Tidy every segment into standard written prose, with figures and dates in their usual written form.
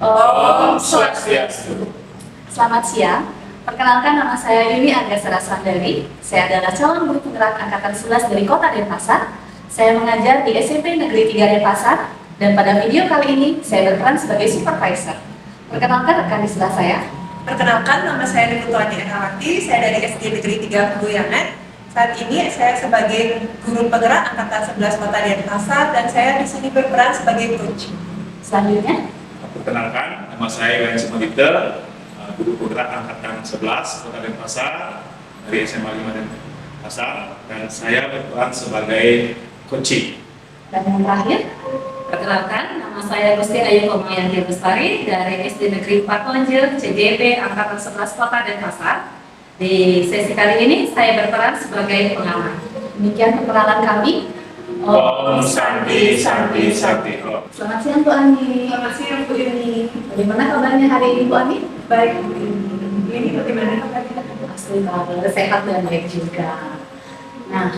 Om Swastiastu. Selamat siang. Perkenalkan, nama saya Yuni Argasara Sandari. Saya adalah calon guru penggerak angkatan 11 dari Kota Denpasar. Saya mengajar di SMP Negeri 3 Denpasar, dan pada video kali ini saya berperan sebagai supervisor. Perkenalkan rekan di sebelah saya. Perkenalkan, nama saya Niputuani Erhawati. Saya dari SD Negeri 3 Peguyangan. Saat ini saya sebagai guru penggerak angkatan 11 Kota Denpasar, dan saya di sini berperan sebagai coach. Selanjutnya, perkenalkan, nama saya Iwan Simodita, guru penggerak angkatan 11 Kota Denpasar dari SMA 5 Denpasar, dan saya berperan sebagai coaching. dan yang terakhir, Perkenalkan, nama saya Gusti Ayu Komayanti Bestari dari SD Negeri 4 Tonjil, CJP Angkatan 11 Kota Denpasar. Di sesi kali ini saya berperan sebagai pengamat. demikian perkenalan kami. Om Santi Santi Santi Om. Selamat siang Bu Ani. Selamat siang Bu Yuni. Bagaimana kabarnya hari ini Bu Ani? Baik Bu Yuni. Ini bagaimana kabarnya? Asli kabar sehat dan baik juga. Nah,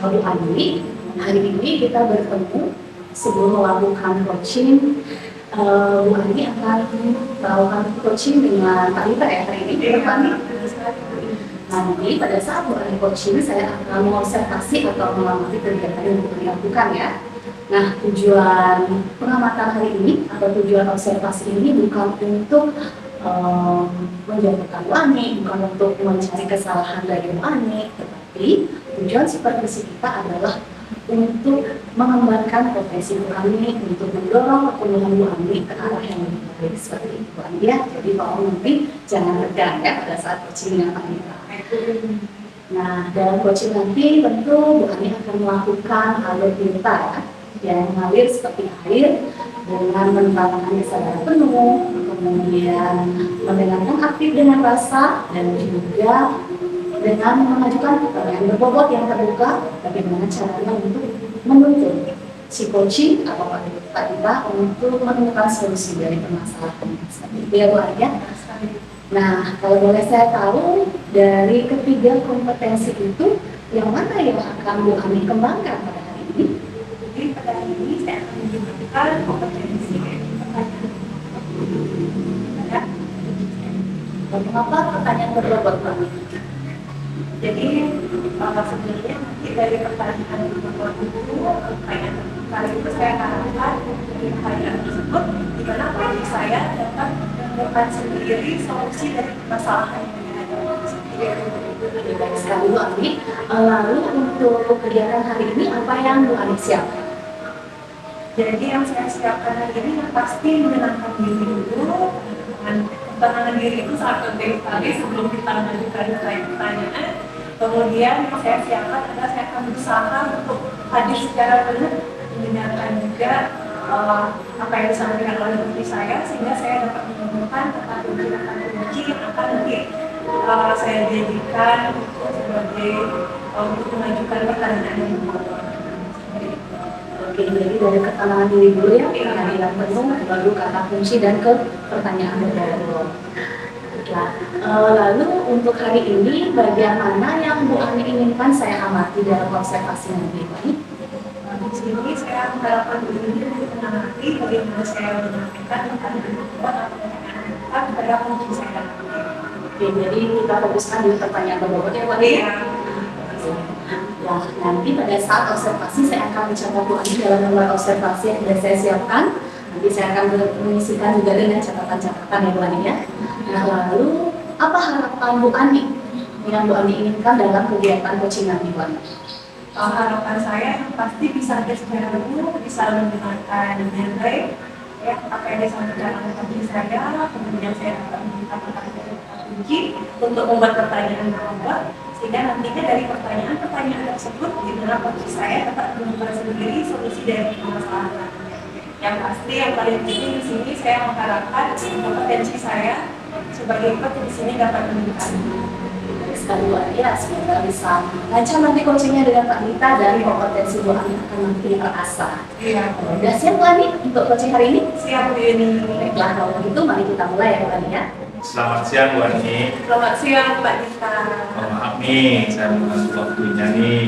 Bu Ani, hari ini kita bertemu sebelum melakukan coaching. Bu Ani akan melakukan coaching dengan Pak Lita ya hari ini. Iya, Pak Ani. Nanti Nanti pada saat Bu Ani coaching, saya akan mengobservasi atau mengamati kegiatan yang Bu Ani lakukan ya. Nah, tujuan pengamatan hari ini atau tujuan observasi ini bukan untuk menjatuhkan Bu Ani, bukan untuk mencari kesalahan dari Bu Ani, tetapi tujuan supervisi kita adalah untuk mengembangkan potensi Bu Ani, untuk mendorong pertumbuhan Bu Ani ke arah yang lebih baik seperti itu Bu Ani ya. Jadi kalau nanti jangan tegang ya pada saat coaching dengan Pak Lita. Nah, dalam coaching nanti tentu Bu Ani akan melakukan alur pintar ya, yang mengalir seperti air dengan menempatkan kesadaran penuh, kemudian mendengarkan aktif dengan rasa, dan juga dengan mengajukan pertanyaan berbobot yang terbuka bagaimana caranya untuk menuntun si coaching atau Pak Lita untuk menemukan solusi dari permasalahan seperti itu ya Bu Ani ya. Nah, kalau boleh saya tahu dari ketiga kompetensi itu yang mana yang akan Bu Ani kembangkan pada hari ini? Jadi pada hari ini saya akan menunjukkan kompetensi pertanyaan. Dan mengapa pertanyaan berbobot Bu Ani? Jadi sebenarnya nanti dari pertanyaan berbobot itu, pertanyaan kali itu saya harapkan dari pertanyaan tersebut di mana coach saya dapat menemukan sendiri solusi dari permasalahan yang ada. Baik sekali Bu Ani. Lalu untuk kegiatan hari ini apa yang Bu Ani siapkan? Jadi yang saya siapkan hari ini yang pasti menenangkan diri dulu. Menenangkan diri itu sangat penting sekali sebelum kita mengajukan pertanyaan. Kemudian yang saya siapkan adalah saya akan berusaha untuk hadir secara penuh, mendengarkan juga apa yang disampaikan oleh guru saya, sehingga saya dapat menemukan kata-kata yang akan nanti saya jadikan sebagai untuk mengajukan pertanyaan yang berbobot. Oke, jadi dari ketenangan diri dulu ya, kehadiran penuh, baru kata kunci dan ke pertanyaan berbobot. Nah, lalu untuk hari ini bagian mana yang Bu Ani inginkan saya amati dalam observasi nanti Bu Ani? Di sini saya mengharapkan diri untuk mengamati bagaimana saya menyampaikan pertanyaan berbobot atau pertanyaan kepada kunci saya. Oke, jadi kita fokuskan di pertanyaan berbobot ya Bu Ani. Ya, nanti pada saat observasi saya akan mencatat Bu Ani dalam lembar observasi yang sudah saya siapkan. Nanti saya akan mengisikan juga dengan catatan-catatan ya Bu Ani ya. Nah, lalu apa harapan Bu Ani yang Bu Ani inginkan dalam kegiatan coaching nanti Bu Ani? Harapan saya yang pasti bisa hadir secara penuh, bisa mendengarkan dengan baik ya apa yang disampaikan oleh guru saya, kemudian saya dapat meminta pertanyaan kunci untuk membuat pertanyaan berbobot, sehingga nantinya dari pertanyaan tersebut di mana coach saya dapat menemukan sendiri solusi dari permasalahan. Yang pasti yang paling penting di sini saya mengharapkan kompetensi saya sebagai coach di sini dapat meningkat. Sekali Bu Ani ya, semoga bisa lancar nanti coachingnya dengan Pak Lita dan kompetensi Bu Ani akan makin terasah. Iya. Udah siap Bu Ani untuk coaching hari ini? Siap Bu Yuni. Baiklah, kalau begitu mari kita mulai ya Bu Ani ya. Selamat siang Bu Ani. Selamat siang Mbak Dita. Oh, maaf nih, saya mengganggu waktunya nih.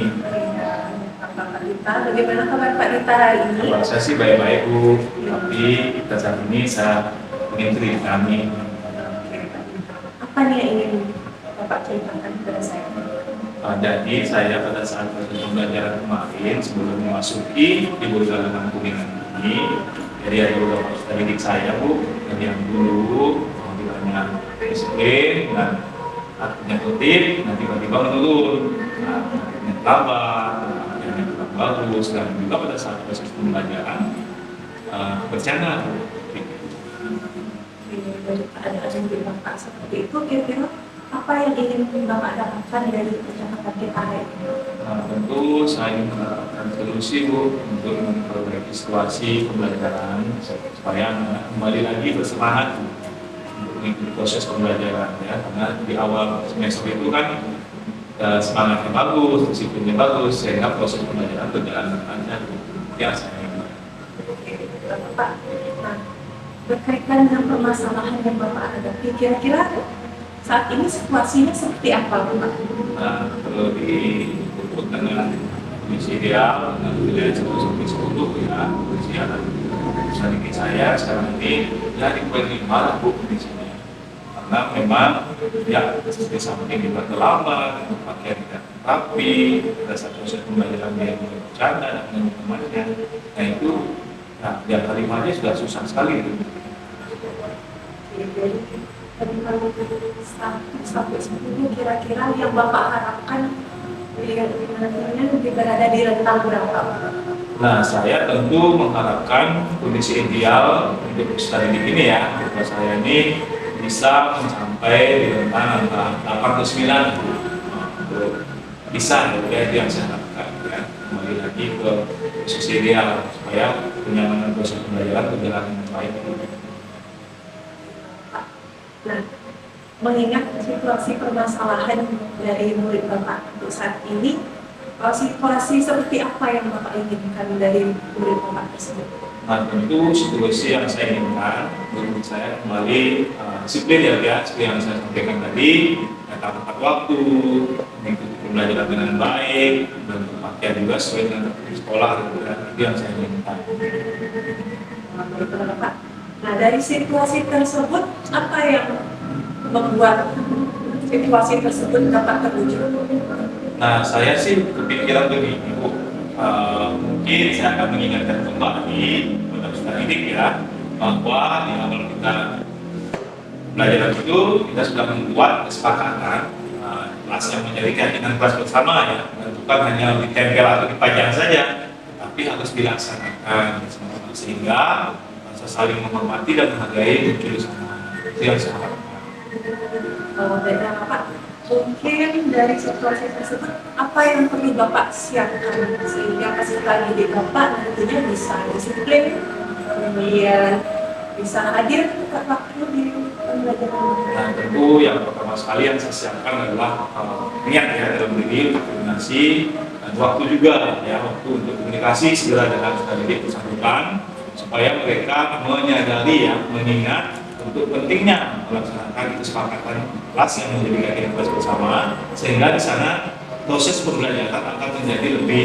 Pak Dita, bagaimana kabar Pak Dita hari ini? Kabar saya sih baik-baik Bu, tapi kita saat ini saya menteri kami. Apa nih yang ingin Bapak ceritakan kepada saya? Jadi saya pada saat pembelajaran kemarin sebelum memasuki Ibu Galaman Kuningan ini, jadi ada beberapa peserta didik saya Bu, yang dulu ditanya disiplin dan artinya kutip, nanti tiba-tiba menurun, artinya terlambat, artinya kurang bagus, dan juga pada saat proses pembelajaran bercanda. Dari keadaan di Bapak seperti itu, kira-kira apa yang ingin Bapak dapatkan dari percakapan kita hari ini? Tentu saya ingin mendapatkan solusi Bu untuk memperbaiki situasi pembelajaran supaya anak kembali lagi bersemangat untuk mengikuti proses pembelajaran ya, karena di awal semester itu kan semangatnya bagus, disiplinnya bagus, sehingga proses pembelajaran berjalan dengan lancar. Ya saya ingin. Oke, Bapak. Nah, berkaitan dengan permasalahan yang Bapak hadapi, kira-kira saat ini situasinya seperti apa, Bapak? Nah, kalau diukur dengan kondisi ideal, dengan wilayah 1-10 ya, kondisi anak sedikit saya sekarang ini ya di poin 5 lah Bu kondisinya. Karena memang ya di samping kita terlambat, pakaian tidak rapi, pada saat proses pembelajaran dia mulai bercanda dan teman-temannya, nah itu ya kalimatnya sudah susah sekali. Jadi, kalau sampai 10 kira-kira yang Bapak harapkan nantinya lebih berada di rentang berapa? Nah, saya tentu mengharapkan kondisi ideal untuk peserta didik ini ya, bahwa saya ini bisa mencapai di rentang antara 8 ke 9 bisa ya, itu yang saya harapkan ya. Kembali lagi ke posisi ideal supaya kenyamanan proses pembelajaran berjalan dengan baik. Nah, mengingat situasi permasalahan dari murid Bapak untuk saat ini, situasi seperti apa yang Bapak inginkan dari murid Bapak tersebut? Nah, tentu situasi yang saya inginkan menurut saya kembali disiplin ya, seperti yang saya sampaikan tadi, datang tepat waktu, mengikuti pembelajaran dengan baik, dan berpakaian juga sesuai dengan tertib sekolah, gitu ya. Itu yang saya inginkan. Baiklah, Bapak. Nah, dari situasi tersebut, apa yang membuat situasi tersebut dapat terwujud? Nah, saya sih kepikiran begini, Bu. Mungkin saya akan mengingatkan kembali kepada peserta didik ya, bahwa di awal kita belajar itu kita sudah membuat kesepakatan kelas yang menjadi keyakinan kelas bersama ya, bukan hanya ditempel atau dipajang saja, tapi harus dilaksanakan bersama-sama sehingga rasa saling menghormati dan menghargai muncul sama. Itu yang saya harapkan. Baiklah, Bapak. Mungkin dari situasi tersebut, apa yang perlu Bapak siapkan sehingga peserta didik Bapak nantinya bisa disiplin, kemudian bisa hadir tepat waktu di pembelajaran? Nah, tentu yang pertama sekali yang saya siapkan adalah niat ya dalam diri, koordinasi, dan waktu juga ya, waktu untuk komunikasi segera dengan peserta didik bersangkutan supaya mereka menyadari ya, mengingat untuk pentingnya melaksanakan kesepakatan kelas yang menjadi keyakinan kelas bersama, sehingga di sana proses pembelajaran akan menjadi lebih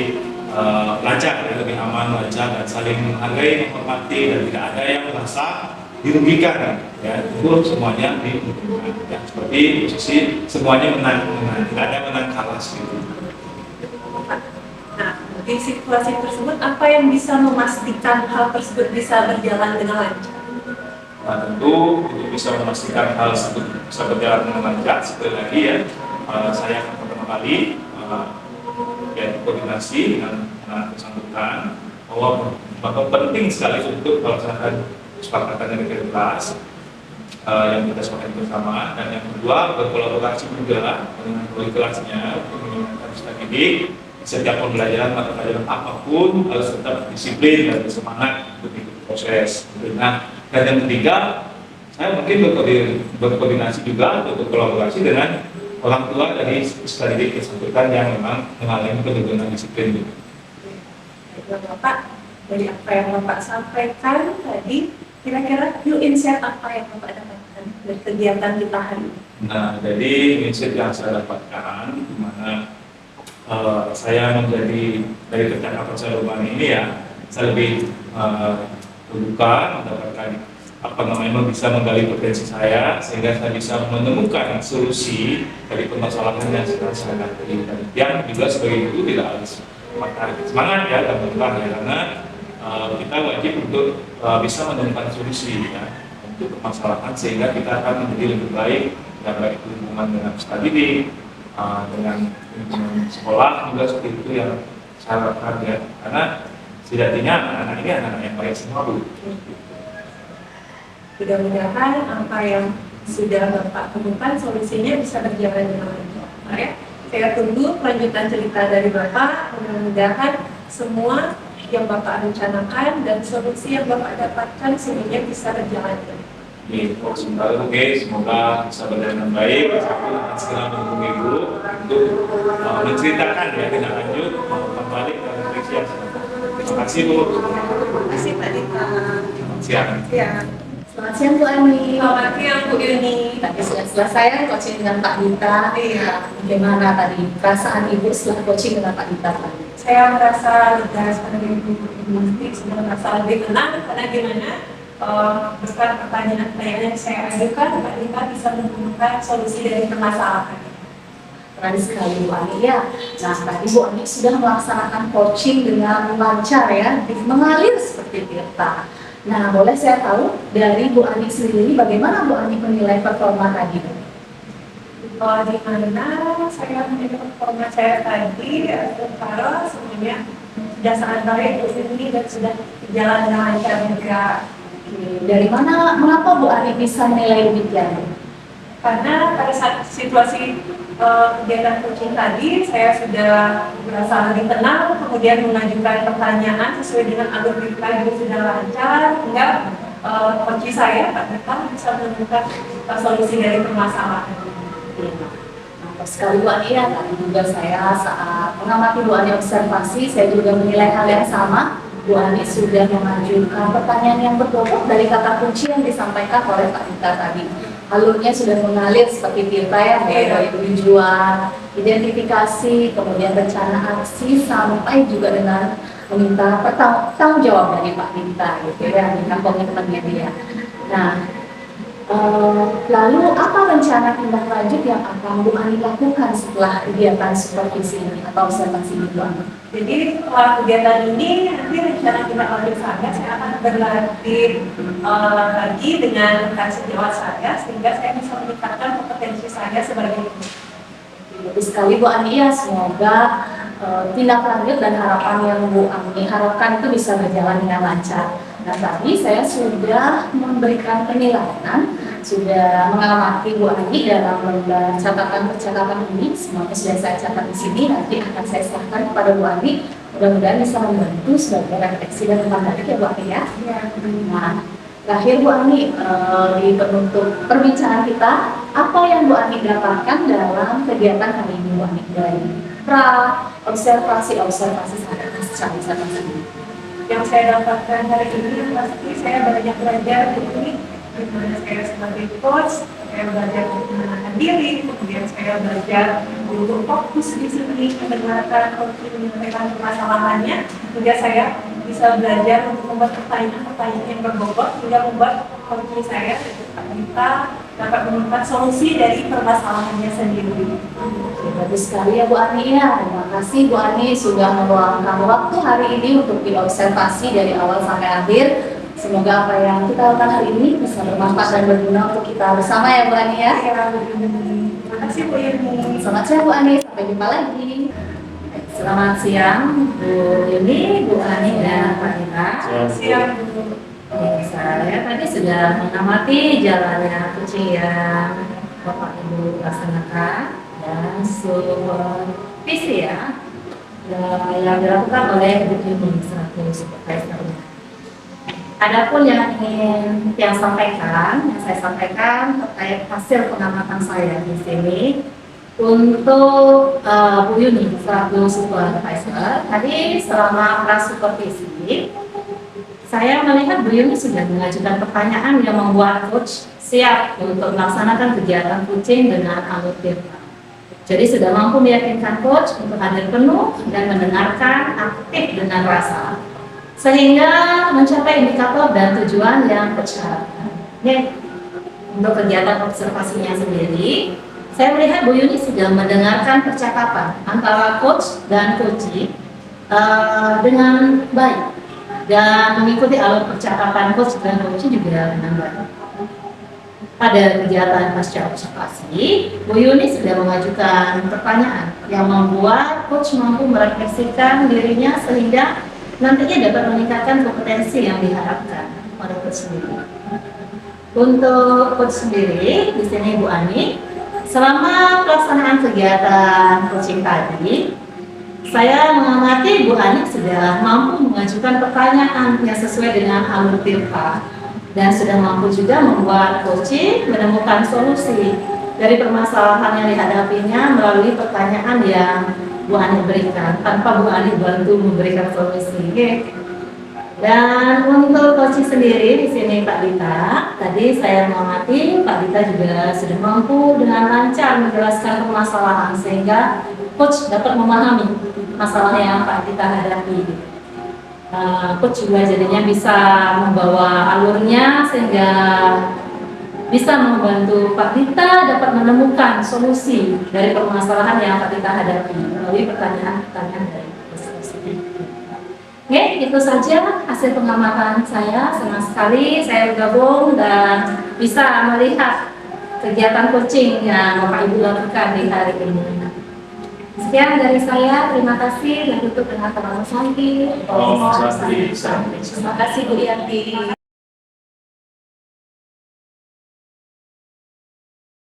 lancar, ya, lebih aman, lancar, dan saling menghargai, menghormati, dan tidak ada yang merasa dirugikan. Ya, itu semuanya diuntungkan. Ya, seperti posisi semuanya menang, tidak ada menang kalah gitu. Nah, di situasi tersebut, apa yang bisa memastikan hal tersebut bisa berjalan dengan lancar? Nah, tentu untuk bisa memastikan hal tersebut bisa berjalan dengan lancar, sekali lagi ya, saya akan pertama kali yaitu koordinasi dengan bersangkutan bahwa penting sekali untuk melaksanakan kesepakatan dari kelas yang kita sepakati bersama, dan yang kedua berkolaborasi juga dengan wali kelasnya untuk mengingatkan peserta didik setiap pembelajaran atau pelajaran apapun harus tetap disiplin dan bersemangat untuk mengikuti proses. Nah, dan yang ketiga, saya mungkin berkoordinasi juga untuk berkolaborasi dengan orang tua dari peserta didik bersangkutan yang memang mengalami penurunan disiplin. Bapak, dari apa yang Bapak sampaikan tadi, kira-kira new insight apa yang Bapak dapatkan dari kegiatan kita hari ini? Nah, jadi insight yang saya dapatkan, di mana saya menjadi dari percakapan saya ini ya, saya lebih terbuka, mendapatkan bisa menggali potensi saya sehingga saya bisa menemukan solusi dari permasalahan yang sedang saya hadapi. Dan yang juga sebagai guru tidak harus patah semangat ya dan menyerah ya, karena kita wajib untuk bisa menemukan solusi ya untuk permasalahan sehingga kita akan menjadi lebih baik dan baik hubungan dengan peserta didik, dengan lingkungan sekolah juga seperti itu yang saya harapkan ya, karena setidaknya anak-anak ini anak-anak yang baik semua Bu. Mudah-mudahan apa yang sudah Bapak temukan solusinya bisa berjalan dengan lancar ya. Saya tunggu kelanjutan cerita dari Bapak. Mudah-mudahan semua yang Bapak rencanakan dan solusi yang Bapak dapatkan semuanya bisa berjalan dengan Semoga semoga bisa berjalan dengan baik. Saya pun akan segera menghubungi Ibu untuk menceritakan ya tindak lanjut kembali ke refleksi yang sedang. Terima kasih Bu. Terima kasih Pak Dita. Selamat siang. Ya. Selamat siang Bu Ani. Selamat siang Bu Yuni. Tadi sudah selesai coaching dengan Pak Dita. Iya. Bagaimana tadi perasaan Ibu setelah coaching dengan Pak Dita tadi? Saya merasa lega sebagai guru sudah merasa lebih tenang karena gimana berkat pertanyaan-pertanyaan yang saya ajukan, Pak Dita bisa menemukan solusi dari permasalahan. Keren sekali Bu Ani ya. Nah tadi Bu Ani sudah melaksanakan coaching dengan lancar ya, mengalir seperti tirta. Nah boleh saya tahu dari Bu Ani sendiri bagaimana Bu Ani menilai performa tadi? Di mana saya menilai performa saya tadi, kalau semuanya sudah sangat baik di sini dan sudah berjalan dengan lancar juga. Dari mana, mengapa Bu Ani bisa menilai demikian? Karena pada saat situasi kegiatan coaching tadi, saya sudah merasa lebih tenang, kemudian mengajukan pertanyaan sesuai dengan alur kita juga sudah lancar, hingga coach saya, Pak Dita, bisa menemukan solusi dari permasalahan. Mantap sekali Bu Ani ya, tadi juga saya saat mengamati Bu Ani observasi, saya juga menilai hal yang sama. Bu Ani sudah mengajukan pertanyaan yang berbobot dari kata kunci yang disampaikan oleh Pak Dita tadi. Alurnya sudah mengalir seperti Tirta ya, mulai dari tujuan, identifikasi, kemudian rencana aksi, sampai juga dengan meminta tanggung jawab dari Pak Dita gitu ya, dengan komitmennya dia. Nah, lalu apa rencana tindak lanjut yang akan Bu Ani lakukan setelah kegiatan supervisi ini atau observasi ini Bu Ani? Jadi setelah kegiatan ini, nanti rencana tindak lanjut saya akan berlatih lagi dengan rekan sejawat saya, sehingga saya bisa meningkatkan kompetensi saya sebagai guru. Bagus sekali Bu Ani ya, semoga tindak lanjut dan harapan yang Bu Ani harapkan itu bisa berjalan dengan lancar. Nah tadi saya sudah memberikan penilaian, sudah mengamati Bu Ani dalam lembar catatan percakapan ini. Semuanya sudah saya catat di sini, nanti akan saya serahkan kepada Bu Ani. Mudah-mudahan bisa membantu sebagai refleksi dan umpan balik ya Bu Ani ya. Nah, terakhir Bu Ani, di penutup perbincangan kita, apa yang Bu Ani dapatkan dalam kegiatan hari ini Bu Ani dari observasi saya secara observasi ini? Yang saya dapatkan hari ini, pasti saya banyak belajar di mana saya sebagai coach, saya belajar untuk menenangkan diri, kemudian saya belajar untuk fokus di sini, mendengarkan coach menyampaikan permasalahannya, hingga saya bisa belajar untuk membuat pertanyaan-pertanyaan yang berbobot, hingga membuat coach saya kita dapat menemukan solusi dari permasalahannya sendiri. Bagus sekali ya Bu Ani ya. Terima kasih Bu Ani sudah meluangkan waktu hari ini untuk diobservasi dari awal sampai akhir. Semoga apa yang kita lakukan hari ini bisa bermanfaat dan berguna untuk kita bersama ya Bu Ani ya. Terima kasih Bu Yuni. Selamat siang Bu Ani, sampai jumpa lagi. Selamat siang Bu Yuni, Bu Ani dan Pak Dita. Selamat siang Bu. Saya tadi sudah mengamati jalannya coaching yang Bapak Ibu laksanakan dan supervisi ya yang dilakukan oleh Bu Yuni selaku supervisor. Adapun yang ingin saya sampaikan terkait hasil pengamatan saya di sini untuk Bu Yuni selaku supervisor. Tadi selama supervisi saya melihat Bu Yuni sudah mengajukan pertanyaan yang membuat coach siap untuk melaksanakan kegiatan coaching dengan alur Tirta. Jadi sudah mampu meyakinkan coach untuk hadir penuh dan mendengarkan aktif dengan rasa, sehingga mencapai indikator dan tujuan yang coach harapkan. Oke, untuk kegiatan observasinya sendiri, saya melihat Bu Yuni sudah mendengarkan percakapan antara coach dan coachee dengan baik dan mengikuti alur percakapan coach dan coachee juga dengan baik. Pada kegiatan pasca observasi, Bu Yuni sudah mengajukan pertanyaan yang membuat coach mampu merefleksikan dirinya sehingga nantinya dapat meningkatkan kompetensi yang diharapkan pada coach sendiri. Untuk coach sendiri, di sini Bu Ani, selama pelaksanaan kegiatan coaching tadi, saya mengamati Bu Ani sudah mampu mengajukan pertanyaan yang sesuai dengan alur tirta dan sudah mampu juga membuat coaching menemukan solusi dari permasalahan yang dihadapinya melalui pertanyaan yang Bu Ani berikan tanpa Bu Ani bantu memberikan solusi. Dan untuk coaching sendiri di sini Pak Dita, tadi saya mengamati Pak Dita juga sudah mampu dengan lancar menjelaskan permasalahan sehingga coach dapat memahami masalah yang Pak Dita hadapi. Coach juga jadinya bisa membawa alurnya sehingga bisa membantu Pak Dita dapat menemukan solusi dari permasalahan yang Pak Dita hadapi melalui pertanyaan-pertanyaan dari coach. Oke, itu saja hasil pengamatan saya. Senang sekali saya bergabung dan bisa melihat kegiatan coaching yang Bapak Ibu lakukan di hari ini. Sekian dari saya, terima kasih dan tutup dengan Om Shanti. Om Shanti. Terima kasih Bu Yanti.